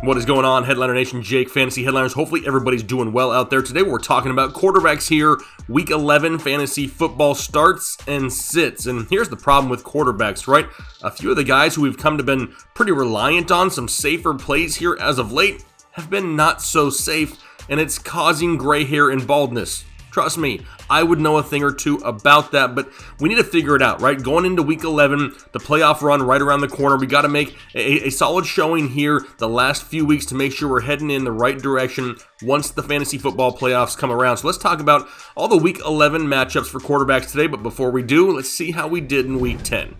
What is going on, Headliner Nation? Jake, Fantasy Headliners. Hopefully everybody's doing well out there. Today we're talking about quarterbacks here. Week 11 fantasy football starts and sits. And here's the problem with quarterbacks, right? A few of the guys who we've come to been pretty reliant on, some safer plays here as of late, have been not so safe, and it's causing gray hair and baldness. Trust me, I would know a thing or two about that, but we need to figure it out, right? Going into week 11, the playoff run right around the corner, we got to make a solid showing here the last few weeks to make sure we're heading in the right direction once the fantasy football playoffs come around. So let's talk about all the week 11 matchups for quarterbacks today, but before we do, let's see how we did in week 10.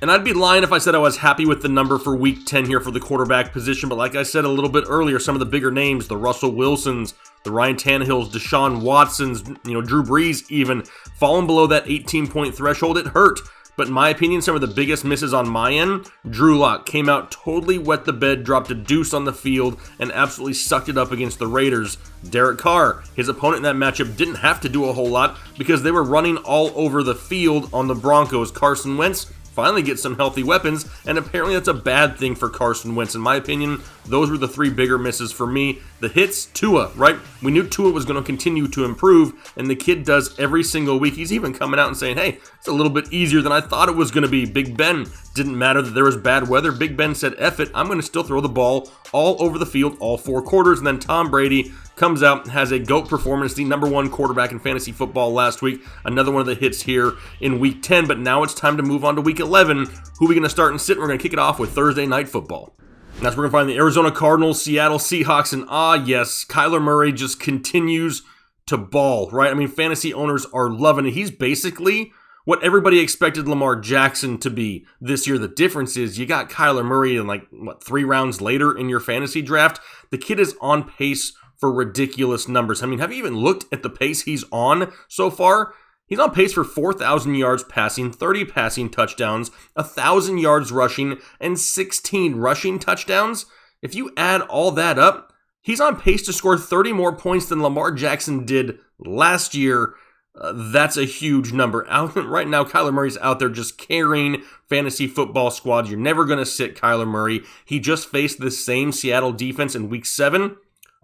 And I'd be lying if I said I was happy with the number for week 10 here for the quarterback position, but like I said a little bit earlier, some of the bigger names, the Russell Wilsons, the Ryan Tannehills, Deshaun Watsons, Drew Brees even, falling below that 18-point threshold, it hurt. But in my opinion, some of the biggest misses on my end, Drew Lock came out totally wet the bed, dropped a deuce on the field, and absolutely sucked it up against the Raiders. Derek Carr, his opponent in that matchup, didn't have to do a whole lot because they were running all over the field on the Broncos. Carson Wentz finally get some healthy weapons, and apparently that's a bad thing for Carson Wentz. In my opinion, those were the three bigger misses for me. The hits, Tua, right? We knew Tua was going to continue to improve, and the kid does every single week. He's even coming out and saying, hey, it's a little bit easier than I thought it was going to be. Big Ben, didn't matter that there was bad weather. Big Ben said, F it, I'm going to still throw the ball all over the field, all four quarters. And then Tom Brady comes out, has a GOAT performance, the number one quarterback in fantasy football last week. Another one of the hits here in week 10, but now it's time to move on to week 11. Who are we going to start and sit? We're going to kick it off with Thursday Night Football. And that's where we're going to find the Arizona Cardinals, Seattle Seahawks, and yes, Kyler Murray just continues to ball, right? I mean, fantasy owners are loving it. He's basically what everybody expected Lamar Jackson to be this year. The difference is you got Kyler Murray in 3 rounds later in your fantasy draft. The kid is on pace for ridiculous numbers. I mean, have you even looked at the pace he's on so far? He's on pace for 4,000 yards passing, 30 passing touchdowns, 1,000 yards rushing, and 16 rushing touchdowns. If you add all that up, he's on pace to score 30 more points than Lamar Jackson did last year. That's a huge number. Right now, Kyler Murray's out there just carrying fantasy football squads. You're never going to sit Kyler Murray. He just faced the same Seattle defense in week 7.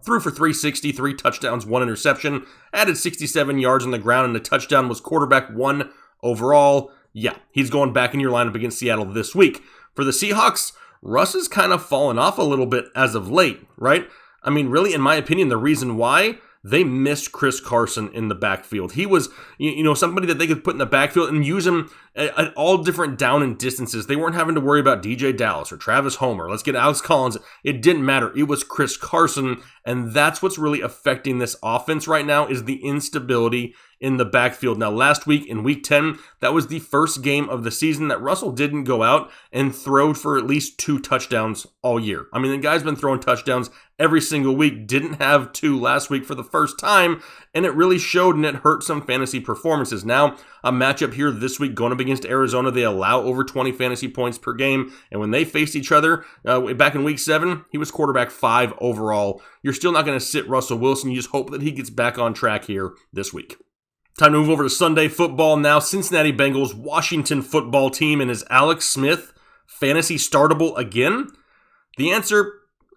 Threw for 360, 3 touchdowns, 1 interception, added 67 yards on the ground, and the touchdown was quarterback 1 overall. Yeah, he's going back in your lineup against Seattle this week. For the Seahawks, Russ has kind of fallen off a little bit as of late, right? I mean, really, in my opinion, the reason why, they missed Chris Carson in the backfield. He was, somebody that they could put in the backfield and use him at all different down and distances. They weren't having to worry about DJ Dallas or Travis Homer. Let's get Alex Collins. It didn't matter. It was Chris Carson, and that's what's really affecting this offense right now is the instability in the backfield. Now, last week in week 10, that was the first game of the season that Russell didn't go out and throw for at least 2 touchdowns all year. I mean, the guy's been throwing touchdowns every single week, didn't have 2 last week for the first time, and it really showed and it hurt some fantasy performances. Now, a matchup here this week going up against Arizona, they allow over 20 fantasy points per game, and when they faced each other back in week 7, he was quarterback 5 overall. You're still not going to sit Russell Wilson. You just hope that he gets back on track here this week. Time to move over to Sunday football now. Cincinnati Bengals, Washington football team, and is Alex Smith fantasy startable again? The answer,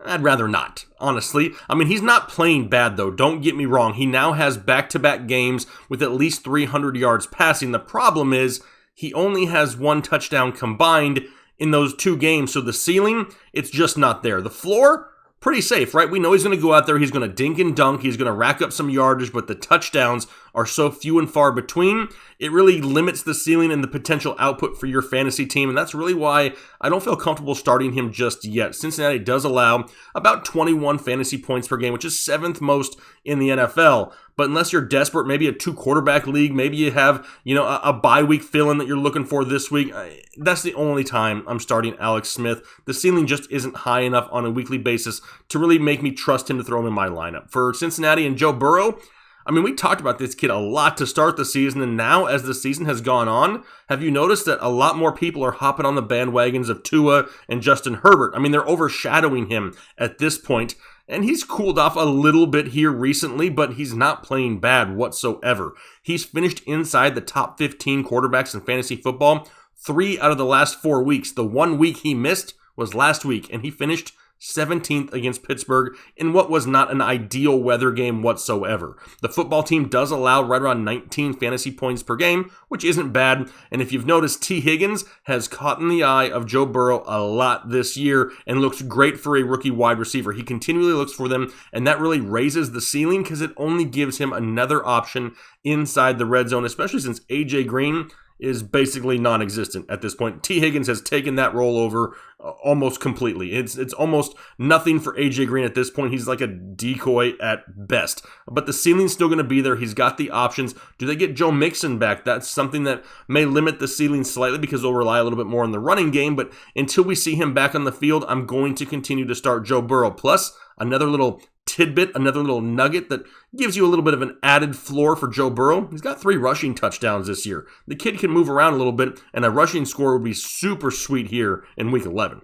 I'd rather not, honestly. I mean, he's not playing bad, though. Don't get me wrong. He now has back-to-back games with at least 300 yards passing. The problem is he only has 1 touchdown combined in those 2 games, so the ceiling, it's just not there. The floor, pretty safe, right? We know he's going to go out there, he's going to dink and dunk, he's going to rack up some yardage, but the touchdowns are so few and far between, it really limits the ceiling and the potential output for your fantasy team, and that's really why I don't feel comfortable starting him just yet. Cincinnati does allow about 21 fantasy points per game, which is 7th most in the NFL. But unless you're desperate, maybe a 2-quarterback league, maybe you have, a bye week fill-in that you're looking for this week, that's the only time I'm starting Alex Smith. The ceiling just isn't high enough on a weekly basis to really make me trust him to throw him in my lineup. For Cincinnati and Joe Burrow, I mean, we talked about this kid a lot to start the season, and now as the season has gone on, have you noticed that a lot more people are hopping on the bandwagons of Tua and Justin Herbert? I mean, they're overshadowing him at this point, and he's cooled off a little bit here recently, but he's not playing bad whatsoever. He's finished inside the top 15 quarterbacks in fantasy football 3 out of the last 4 weeks. The 1 week he missed was last week, and he finished 17th against Pittsburgh in what was not an ideal weather game whatsoever. The football team does allow right around 19 fantasy points per game, which isn't bad. And if you've noticed, T. Higgins has caught in the eye of Joe Burrow a lot this year and looks great for a rookie wide receiver. He continually looks for them, and that really raises the ceiling because it only gives him another option inside the red zone, especially since A.J. Green is basically non-existent at this point. T. Higgins has taken that role over almost completely. It's almost nothing for A.J. Green at this point. He's like a decoy at best. But the ceiling's still going to be there. He's got the options. Do they get Joe Mixon back? That's something that may limit the ceiling slightly because they'll rely a little bit more on the running game. But until we see him back on the field, I'm going to continue to start Joe Burrow. Plus, another little tidbit, another little nugget that gives you a little bit of an added floor for Joe Burrow. He's got 3 rushing touchdowns this year. The kid can move around a little bit, and a rushing score would be super sweet here in Week 11.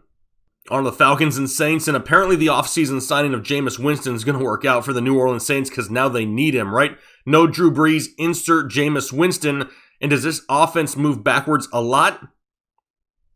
On the Falcons and Saints, and apparently the offseason signing of Jameis Winston is going to work out for the New Orleans Saints because now they need him, right? No Drew Brees, insert Jameis Winston, and does this offense move backwards a lot?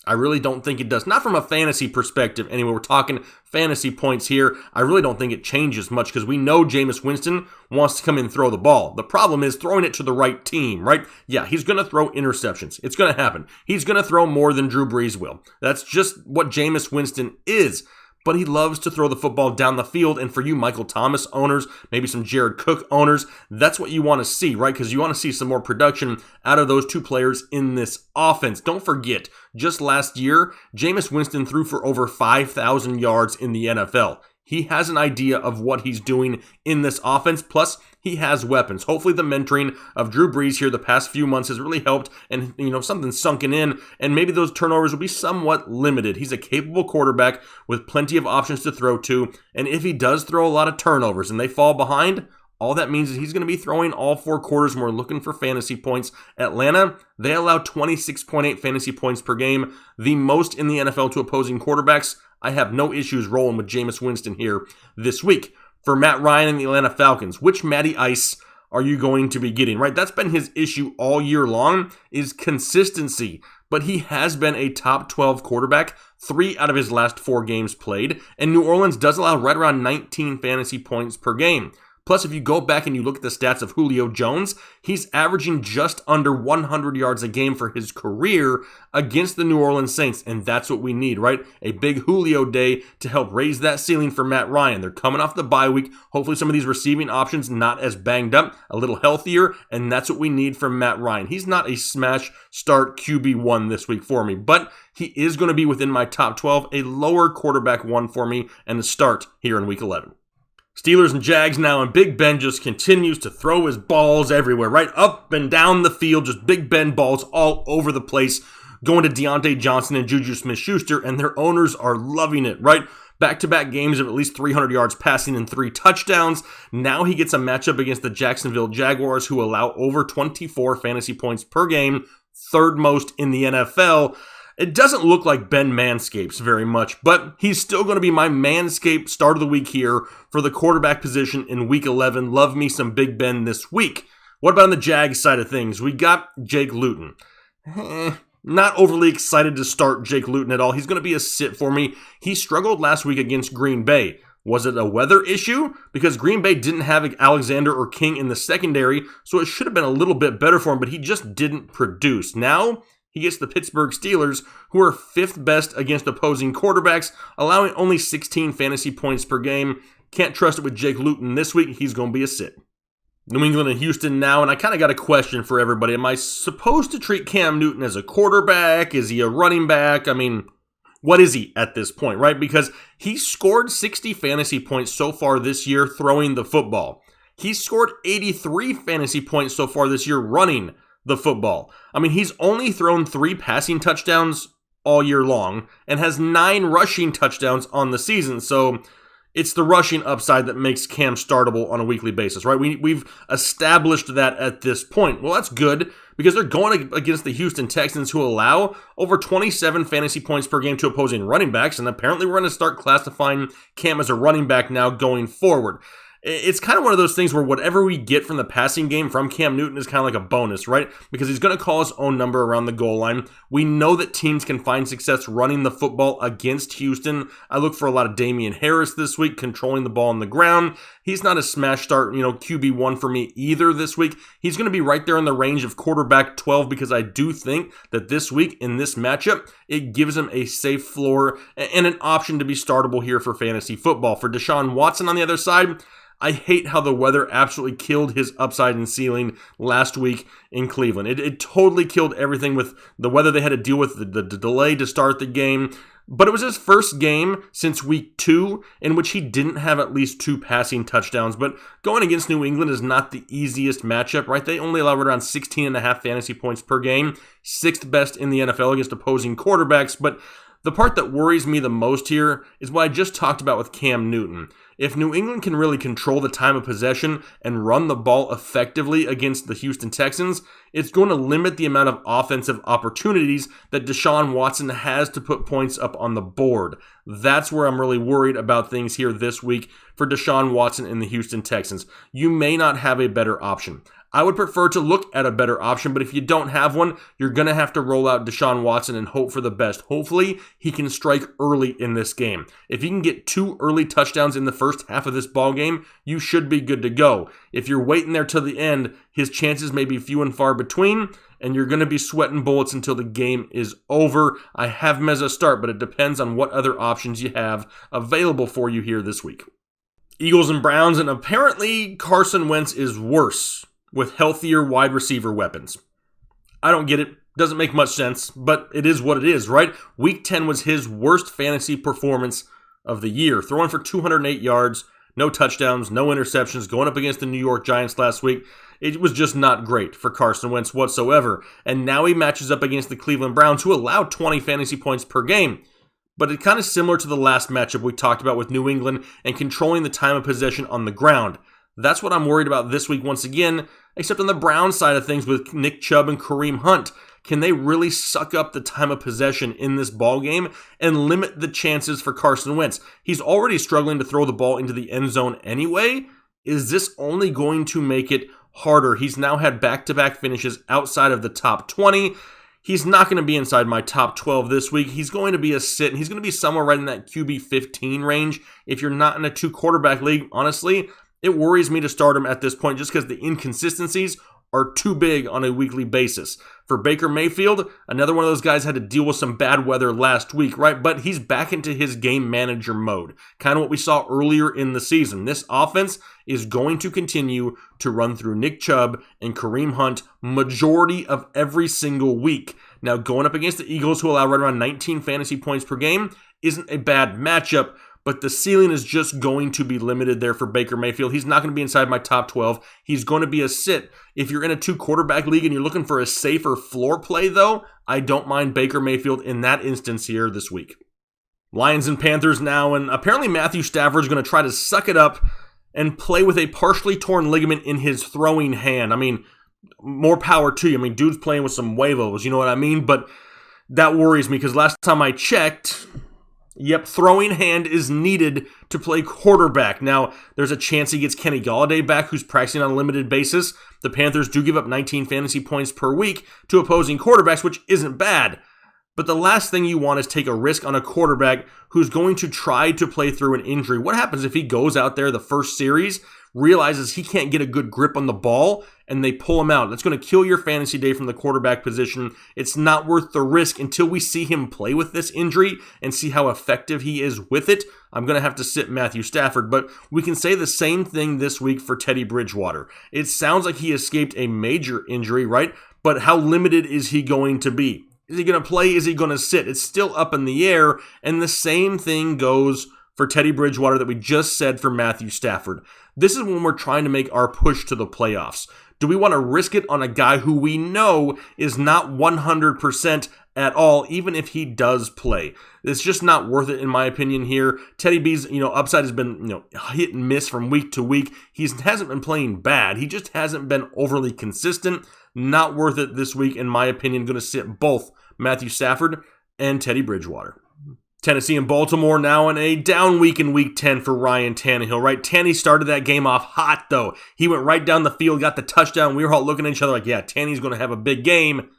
I really don't think it does. Not from a fantasy perspective. Anyway, we're talking fantasy points here. I really don't think it changes much because we know Jameis Winston wants to come in and throw the ball. The problem is throwing it to the right team, right? Yeah, he's going to throw interceptions. It's going to happen. He's going to throw more than Drew Brees will. That's just what Jameis Winston is. But he loves to throw the football down the field. And for you Michael Thomas owners, maybe some Jared Cook owners, that's what you want to see, right? Because you want to see some more production out of those 2 players in this offense. Don't forget, just last year, Jameis Winston threw for over 5,000 yards in the NFL. He has an idea of what he's doing in this offense. Plus, he has weapons. Hopefully the mentoring of Drew Brees here the past few months has really helped and, something's sunken in, and maybe those turnovers will be somewhat limited. He's a capable quarterback with plenty of options to throw to, and if he does throw a lot of turnovers and they fall behind, all that means is he's going to be throwing all 4 quarters when we're looking for fantasy points. Atlanta, they allow 26.8 fantasy points per game, the most in the NFL to opposing quarterbacks. I have no issues rolling with Jameis Winston here this week. For Matt Ryan and the Atlanta Falcons, which Matty Ice are you going to be getting, right? That's been his issue all year long, is consistency. But he has been a top 12 quarterback 3 out of his last 4 games played, and New Orleans does allow right around 19 fantasy points per game. Plus, if you go back and you look at the stats of Julio Jones, he's averaging just under 100 yards a game for his career against the New Orleans Saints, and that's what we need, right? A big Julio day to help raise that ceiling for Matt Ryan. They're coming off the bye week. Hopefully some of these receiving options not as banged up, a little healthier, and that's what we need from Matt Ryan. He's not a smash start QB1 this week for me, but he is going to be within my top 12, a lower quarterback 1 for me, and a start here in Week 11. Steelers and Jags now, and Big Ben just continues to throw his balls everywhere, right up and down the field, just Big Ben balls all over the place, going to Deontay Johnson and Juju Smith-Schuster, and their owners are loving it, right? Back-to-back games of at least 300 yards passing and 3 touchdowns. Now he gets a matchup against the Jacksonville Jaguars, who allow over 24 fantasy points per game, 3rd most in the NFL. It doesn't look like Ben Manscapes very much, but he's still going to be my Manscaped start of the week here for the quarterback position in Week 11. Love me some Big Ben this week. What about on the Jags side of things? We got Jake Luton. Not overly excited to start Jake Luton at all. He's going to be a sit for me. He struggled last week against Green Bay. Was it a weather issue? Because Green Bay didn't have Alexander or King in the secondary, so it should have been a little bit better for him, but he just didn't produce. Now he gets the Pittsburgh Steelers, who are 5th best against opposing quarterbacks, allowing only 16 fantasy points per game. Can't trust it with Jake Luton this week. He's going to be a sit. New England and Houston now, and I kind of got a question for everybody. Am I supposed to treat Cam Newton as a quarterback? Is he a running back? I mean, what is he at this point, right? Because he scored 60 fantasy points so far this year throwing the football. He's scored 83 fantasy points so far this year running the football. I mean, he's only thrown 3 passing touchdowns all year long and has 9 rushing touchdowns on the season. So it's the rushing upside that makes Cam startable on a weekly basis, right? We've established that at this point. Well, that's good because they're going against the Houston Texans, who allow over 27 fantasy points per game to opposing running backs, and apparently we're going to start classifying Cam as a running back now going forward. It's kind of one of those things where whatever we get from the passing game from Cam Newton is kind of like a bonus, right? Because he's going to call his own number around the goal line. We know that teams can find success running the football against Houston. I look for a lot of Damian Harris this week, controlling the ball on the ground. He's not a smash start, QB1 for me either this week. He's going to be right there in the range of quarterback 12 because I do think that this week in this matchup, it gives him a safe floor and an option to be startable here for fantasy football. For Deshaun Watson on the other side, I hate how the weather absolutely killed his upside and ceiling last week in Cleveland. It totally killed everything with the weather they had to deal with, the delay to start the game. But it was his first game since week 2 in which he didn't have at least 2 passing touchdowns. But going against New England is not the easiest matchup, right? They only allow around 16.5 fantasy points per game, 6th best in the NFL against opposing quarterbacks. But the part that worries me the most here is what I just talked about with Cam Newton. If New England can really control the time of possession and run the ball effectively against the Houston Texans, it's going to limit the amount of offensive opportunities that Deshaun Watson has to put points up on the board. That's where I'm really worried about things here this week for Deshaun Watson and the Houston Texans. You may not have a better option. I would prefer to look at a better option, but if you don't have one, you're going to have to roll out Deshaun Watson and hope for the best. Hopefully, he can strike early in this game. If he can get 2 early touchdowns in the first half of this ball game, you should be good to go. If you're waiting there till the end, his chances may be few and far between, and you're going to be sweating bullets until the game is over. I have him as a start, but it depends on what other options you have available for you here this week. Eagles and Browns, and apparently Carson Wentz is worse with healthier wide receiver weapons. I don't get it. Doesn't make much sense, but it is what it is, right? Week 10 was his worst fantasy performance of the year. Throwing for 208 yards, no touchdowns, no interceptions, going up against the New York Giants last week. It was just not great for Carson Wentz whatsoever. And now he matches up against the Cleveland Browns, who allowed 20 fantasy points per game. But it's kind of similar to the last matchup we talked about with New England and controlling the time of possession on the ground. That's what I'm worried about this week once again, except on the Browns side of things with Nick Chubb and Kareem Hunt. Can they really suck up the time of possession in this ball game and limit the chances for Carson Wentz? He's already struggling to throw the ball into the end zone anyway. Is this only going to make it harder? He's now had back-to-back finishes outside of the top 20. He's not going to be inside my top 12 this week. He's going to be a sit, and he's going to be somewhere right in that QB 15 range. If you're not in a 2-quarterback league, honestly, it worries me to start him at this point just because the inconsistencies are too big on a weekly basis. For Baker Mayfield, another one of those guys had to deal with some bad weather last week, right? But he's back into his game manager mode, kind of what we saw earlier in the season. This offense is going to continue to run through Nick Chubb and Kareem Hunt majority of every single week. Now, going up against the Eagles, who allow right around 19 fantasy points per game, isn't a bad matchup, but the ceiling is just going to be limited there for Baker Mayfield. He's not going to be inside my top 12. He's going to be a sit. If you're in a 2-quarterback league and you're looking for a safer floor play, though, I don't mind Baker Mayfield in that instance here this week. Lions and Panthers now, and apparently Matthew Stafford is going to try to suck it up and play with a partially torn ligament in his throwing hand. I mean, more power to you. I mean, dude's playing with some huevos, you know what I mean? But that worries me because last time I checked, yep, throwing hand is needed to play quarterback. Now, there's a chance he gets Kenny Golladay back, who's practicing on a limited basis. The Panthers do give up 19 fantasy points per week to opposing quarterbacks, which isn't bad. But the last thing you want is take a risk on a quarterback who's going to try to play through an injury. What happens if he goes out there the first series, realizes he can't get a good grip on the ball, and they pull him out? That's going to kill your fantasy day from the quarterback position. It's not worth the risk until we see him play with this injury and see how effective he is with it. I'm going to have to sit Matthew Stafford, but we can say the same thing this week for Teddy Bridgewater. It sounds like he escaped a major injury, right? But how limited is he going to be? Is he going to play? Is he going to sit? It's still up in the air, and the same thing goes for Teddy Bridgewater that we just said for Matthew Stafford. This is when we're trying to make our push to the playoffs. Do we want to risk it on a guy who we know is not 100% at all, even if he does play? It's just not worth it, in my opinion here. Teddy B's, upside has been, hit and miss from week to week. He hasn't been playing bad. He just hasn't been overly consistent. Not worth it this week, in my opinion. Going to sit both Matthew Stafford and Teddy Bridgewater. Tennessee and Baltimore now in a down week in Week 10 for Ryan Tannehill, right? Tanny started that game off hot, though. He went right down the field, got the touchdown. We were all looking at each other like, yeah, Tanny's going to have a big game.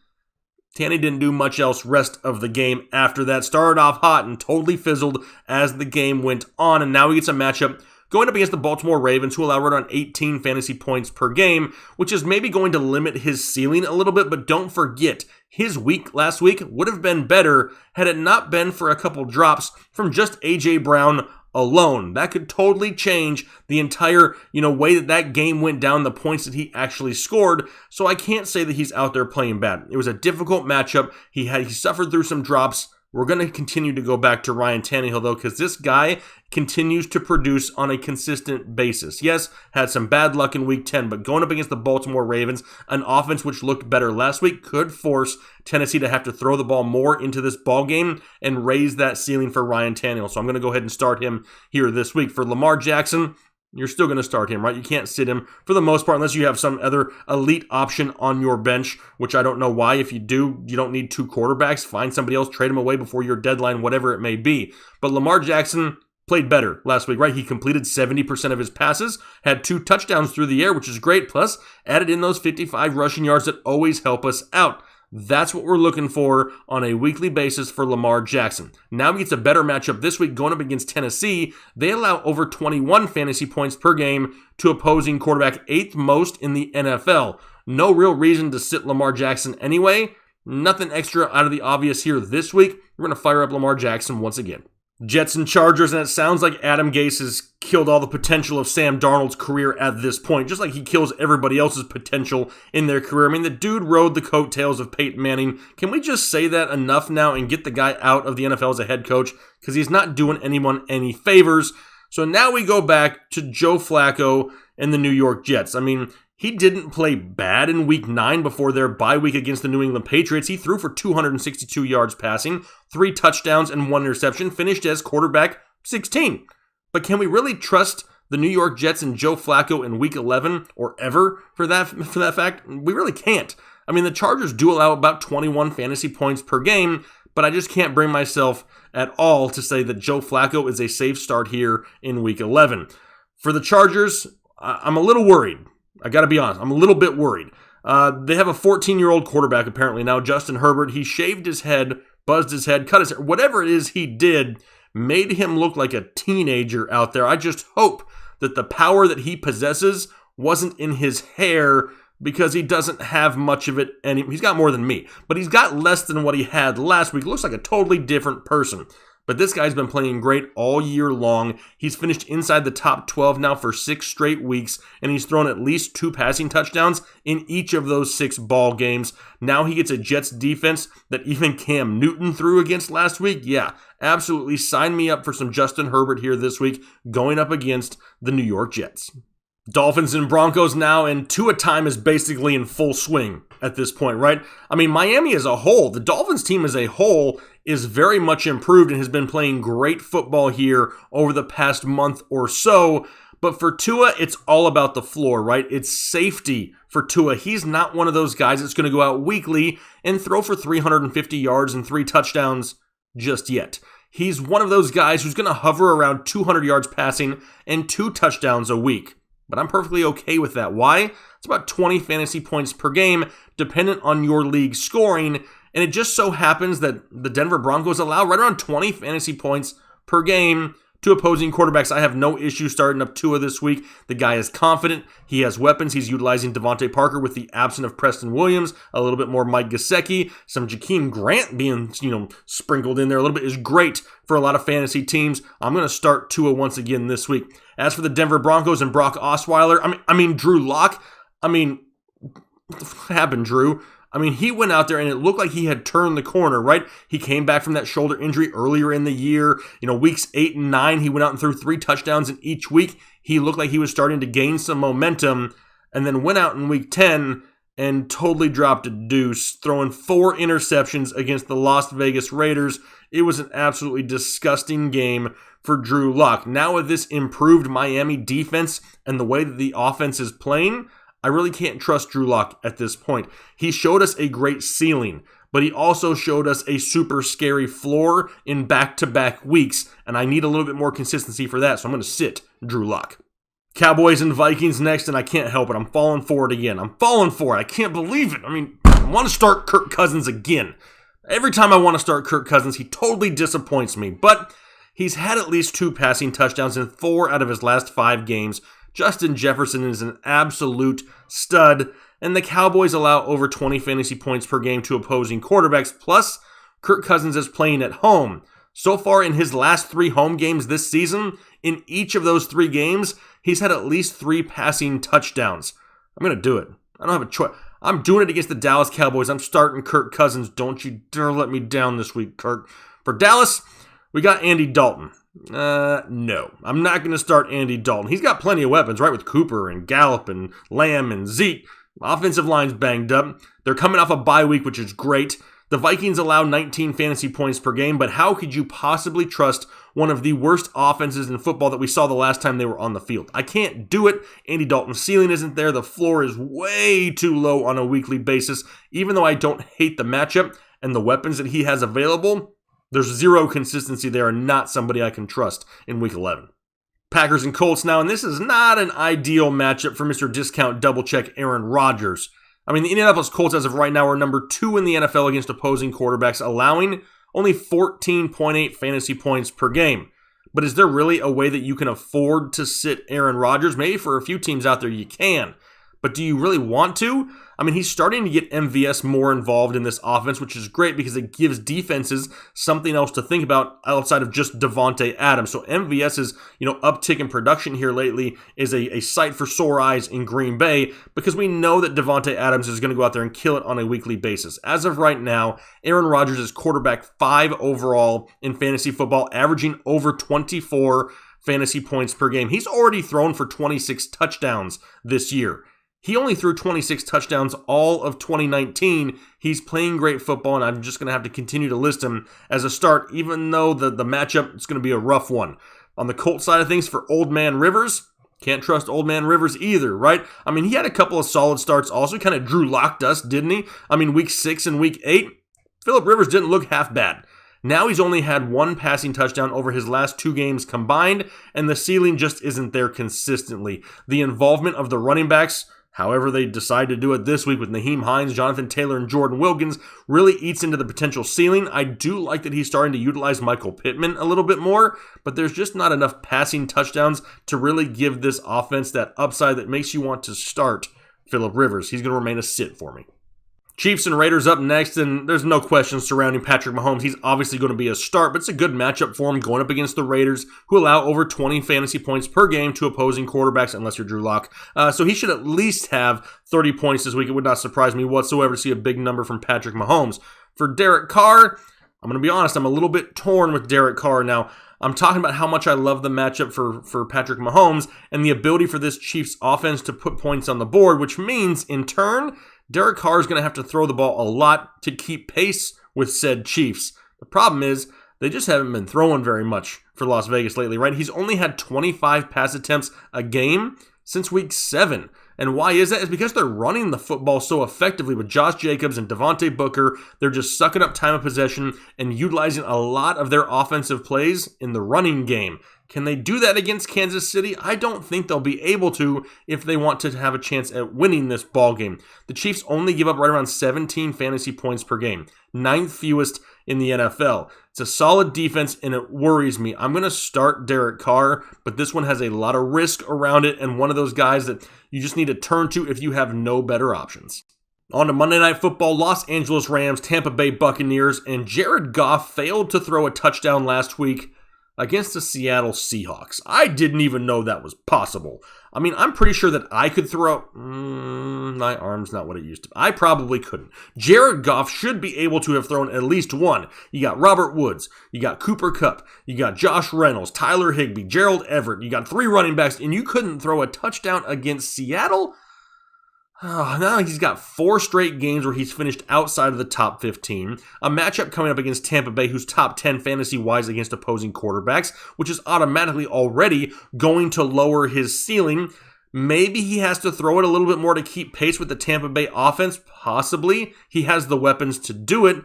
Tanny didn't do much else rest of the game after that. Started off hot and totally fizzled as the game went on. And now he gets a matchup going up against the Baltimore Ravens, who allow right around 18 fantasy points per game, which is maybe going to limit his ceiling a little bit. But don't forget, his week last week would have been better had it not been for a couple drops from just A.J. Brown alone. That could totally change the entire, way that game went down, the points that he actually scored. So I can't say that he's out there playing bad. It was a difficult matchup. He suffered through some drops. We're going to continue to go back to Ryan Tannehill, though, because this guy continues to produce on a consistent basis. Yes, had some bad luck in Week 10, but going up against the Baltimore Ravens, an offense which looked better last week, could force Tennessee to have to throw the ball more into this ball game and raise that ceiling for Ryan Tannehill. So I'm going to go ahead and start him here this week. For Lamar Jackson, you're still going to start him, right? You can't sit him for the most part unless you have some other elite option on your bench, which I don't know why. If you do, you don't need two quarterbacks. Find somebody else, trade him away before your deadline, whatever it may be. But Lamar Jackson played better last week, right? He completed 70% of his passes, had 2 touchdowns through the air, which is great, plus added in those 55 rushing yards that always help us out. That's what we're looking for on a weekly basis for Lamar Jackson. Now he gets a better matchup this week going up against Tennessee. They allow over 21 fantasy points per game to opposing quarterback, 8th most in the NFL. No real reason to sit Lamar Jackson anyway. Nothing extra out of the obvious here this week. We're going to fire up Lamar Jackson once again. Jets and Chargers, and it sounds like Adam Gase has killed all the potential of Sam Darnold's career at this point, just like he kills everybody else's potential in their career. I mean, the dude rode the coattails of Peyton Manning. Can we just say that enough now and get the guy out of the NFL as a head coach? Because he's not doing anyone any favors. So now we go back to Joe Flacco and the New York Jets. I mean, he didn't play bad in Week 9 before their bye week against the New England Patriots. He threw for 262 yards passing, 3 touchdowns, and 1 interception, finished as quarterback 16. But can we really trust the New York Jets and Joe Flacco in Week 11 or ever for that fact? We really can't. I mean, the Chargers do allow about 21 fantasy points per game, but I just can't bring myself at all to say that Joe Flacco is a safe start here in Week 11. For the Chargers, I'm a little worried. I got to be honest, I'm a little bit worried. They have a 14-year-old quarterback apparently now, Justin Herbert. He shaved his head, buzzed his head, cut his hair, whatever it is he did, made him look like a teenager out there. I just hope that the power that he possesses wasn't in his hair, because he doesn't have much of it. And he's got more than me, but he's got less than what he had last week. Looks like a totally different person. But this guy's been playing great all year long. He's finished inside the top 12 now for 6 straight weeks, and he's thrown at least 2 passing touchdowns in each of those 6 ball games. Now he gets a Jets defense that even Cam Newton threw against last week. Yeah, absolutely sign me up for some Justin Herbert here this week, going up against the New York Jets. Dolphins and Broncos now, and Tua time is basically in full swing at this point, right? I mean, Miami as a whole, the Dolphins team as a whole is very much improved and has been playing great football here over the past month or so. But for Tua, it's all about the floor, right? It's safety for Tua. He's not one of those guys that's going to go out weekly and throw for 350 yards and 3 touchdowns just yet. He's one of those guys who's going to hover around 200 yards passing and 2 touchdowns a week. But I'm perfectly okay with that. Why? It's about 20 fantasy points per game, dependent on your league scoring. And it just so happens that the Denver Broncos allow right around 20 fantasy points per game to opposing quarterbacks. I have no issue starting up Tua this week. The guy is confident. He has weapons. He's utilizing Devontae Parker with the absence of Preston Williams, a little bit more Mike Gesicki, some Jakeem Grant being, sprinkled in there a little bit is great for a lot of fantasy teams. I'm going to start Tua once again this week. As for the Denver Broncos and Brock Osweiler, I mean Drew Lock, what happened, Drew? He went out there and it looked like he had turned the corner, right? He came back from that shoulder injury earlier in the year. Weeks 8 and 9, he went out and threw 3 touchdowns in each week. He looked like he was starting to gain some momentum, and then went out in week 10 and totally dropped a deuce, throwing 4 interceptions against the Las Vegas Raiders. It was an absolutely disgusting game for Drew Lock. Now with this improved Miami defense and the way that the offense is playing, I really can't trust Drew Lock at this point. He showed us a great ceiling, but he also showed us a super scary floor in back-to-back weeks, and I need a little bit more consistency for that, so I'm going to sit Drew Lock. Cowboys and Vikings next, and I can't help it. I'm falling for it again. I'm falling for it. I can't believe it. I want to start Kirk Cousins again. Every time I want to start Kirk Cousins, he totally disappoints me, but he's had at least 2 passing touchdowns in 4 out of his last 5 games. Justin Jefferson is an absolute stud, and the Cowboys allow over 20 fantasy points per game to opposing quarterbacks, plus Kirk Cousins is playing at home. So far in his last 3 home games this season, in each of those 3 games, he's had at least 3 passing touchdowns. I'm going to do it. I don't have a choice. I'm doing it against the Dallas Cowboys. I'm starting Kirk Cousins. Don't you dare let me down this week, Kirk. For Dallas, we got Andy Dalton. No, I'm not going to start Andy Dalton. He's got plenty of weapons, right, with Cooper and Gallup and Lamb and Zeke. Offensive line's banged up. They're coming off a bye week, which is great. The Vikings allow 19 fantasy points per game, but how could you possibly trust one of the worst offenses in football that we saw the last time they were on the field? I can't do it. Andy Dalton's ceiling isn't there. The floor is way too low on a weekly basis. Even though I don't hate the matchup and the weapons that he has available, there's zero consistency there and not somebody I can trust in Week 11. Packers and Colts now, and this is not an ideal matchup for Mr. Discount Double-Check Aaron Rodgers. The Indianapolis Colts as of right now are number 2 in the NFL against opposing quarterbacks, allowing only 14.8 fantasy points per game. But is there really a way that you can afford to sit Aaron Rodgers? Maybe for a few teams out there you can. But do you really want to? He's starting to get MVS more involved in this offense, which is great because it gives defenses something else to think about outside of just Davante Adams. So MVS's, uptick in production here lately is a sight for sore eyes in Green Bay because we know that Davante Adams is going to go out there and kill it on a weekly basis. As of right now, Aaron Rodgers is quarterback 5 overall in fantasy football, averaging over 24 fantasy points per game. He's already thrown for 26 touchdowns this year. He only threw 26 touchdowns all of 2019. He's playing great football, and I'm just going to have to continue to list him as a start, even though the matchup is going to be a rough one. On the Colts side of things, for Old Man Rivers, can't trust Old Man Rivers either, right? He had a couple of solid starts also. He kind of Drew Locked us, didn't he? Week 6 and Week 8, Phillip Rivers didn't look half bad. Now he's only had 1 passing touchdown over his last 2 games combined, and the ceiling just isn't there consistently. The involvement of the running backs, however they decide to do it this week with Nyheim Hines, Jonathan Taylor, and Jordan Wilkins, really eats into the potential ceiling. I do like that he's starting to utilize Michael Pittman a little bit more, but there's just not enough passing touchdowns to really give this offense that upside that makes you want to start Phillip Rivers. He's going to remain a sit for me. Chiefs and Raiders up next, and there's no question surrounding Patrick Mahomes. He's obviously going to be a start, but it's a good matchup for him going up against the Raiders, who allow over 20 fantasy points per game to opposing quarterbacks, unless you're Drew Lock. So he should at least have 30 points this week. It would not surprise me whatsoever to see a big number from Patrick Mahomes. For Derek Carr, I'm going to be honest, I'm a little bit torn with Derek Carr. Now, I'm talking about how much I love the matchup for Patrick Mahomes and the ability for this Chiefs offense to put points on the board, which means, in turn, Derek Carr is going to have to throw the ball a lot to keep pace with said Chiefs. The problem is, they just haven't been throwing very much for Las Vegas lately, right? He's only had 25 pass attempts a game since Week 7. And why is that? It's because they're running the football so effectively with Josh Jacobs and Devontae Booker. They're just sucking up time of possession and utilizing a lot of their offensive plays in the running game. Can they do that against Kansas City? I don't think they'll be able to if they want to have a chance at winning this ball game. The Chiefs only give up right around 17 fantasy points per game, 9th fewest in the NFL. It's a solid defense, and it worries me. I'm going to start Derek Carr, but this one has a lot of risk around it, and one of those guys that you just need to turn to if you have no better options. On to Monday Night Football, Los Angeles Rams, Tampa Bay Buccaneers, and Jared Goff failed to throw a touchdown last week against the Seattle Seahawks. I didn't even know that was possible. I'm pretty sure that I could throw... my arm's not what it used to be. I probably couldn't. Jared Goff should be able to have thrown at least one. You got Robert Woods. You got Cooper Kupp. You got Josh Reynolds, Tyler Higbee, Gerald Everett. You got 3 running backs, and you couldn't throw a touchdown against Seattle? Now he's got 4 straight games where he's finished outside of the top 15. A matchup coming up against Tampa Bay, who's top 10 fantasy-wise against opposing quarterbacks, which is automatically already going to lower his ceiling. Maybe he has to throw it a little bit more to keep pace with the Tampa Bay offense. Possibly. He has the weapons to do it,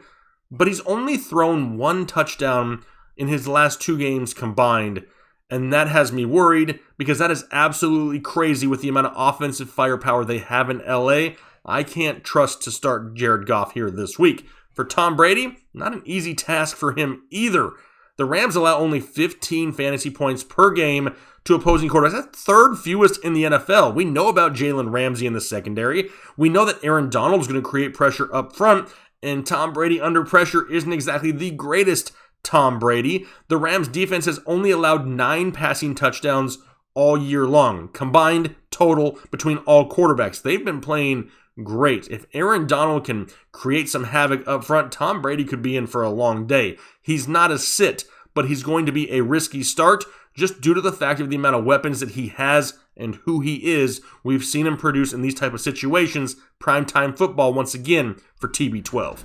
but he's only thrown 1 touchdown in his last 2 games combined, and that has me worried because that is absolutely crazy with the amount of offensive firepower they have in LA. I can't trust to start Jared Goff here this week. For Tom Brady, not an easy task for him either. The Rams allow only 15 fantasy points per game to opposing quarterbacks. That's 3rd fewest in the NFL. We know about Jalen Ramsey in the secondary. We know that Aaron Donald is going to create pressure up front, and Tom Brady under pressure isn't exactly the greatest Tom Brady. The Rams defense has only allowed 9 passing touchdowns all year long, combined total between all quarterbacks. They've been playing great. If Aaron Donald can create some havoc up front, Tom Brady could be in for a long day. He's not a sit, but he's going to be a risky start just due to the fact of the amount of weapons that he has and who he is. We've seen him produce in these type of situations. Primetime football once again for TB12.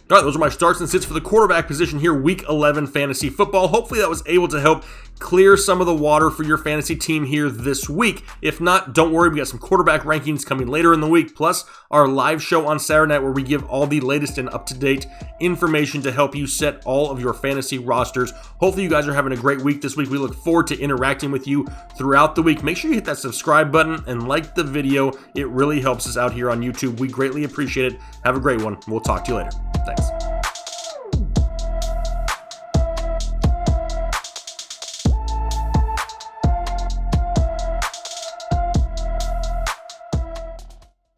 All right, those are my starts and sits for the quarterback position here, Week 11 fantasy football. Hopefully that was able to help clear some of the water for your fantasy team here this week. If not, don't worry, we got some quarterback rankings coming later in the week, plus our live show on Saturday night where we give all the latest and up-to-date information to help you set all of your fantasy rosters. Hopefully you guys are having a great week this week. We look forward to interacting with you throughout the week. Make sure you hit that subscribe button and like the video. It really helps us out here on YouTube. We greatly appreciate it. Have a great one. We'll talk to you later. Thanks.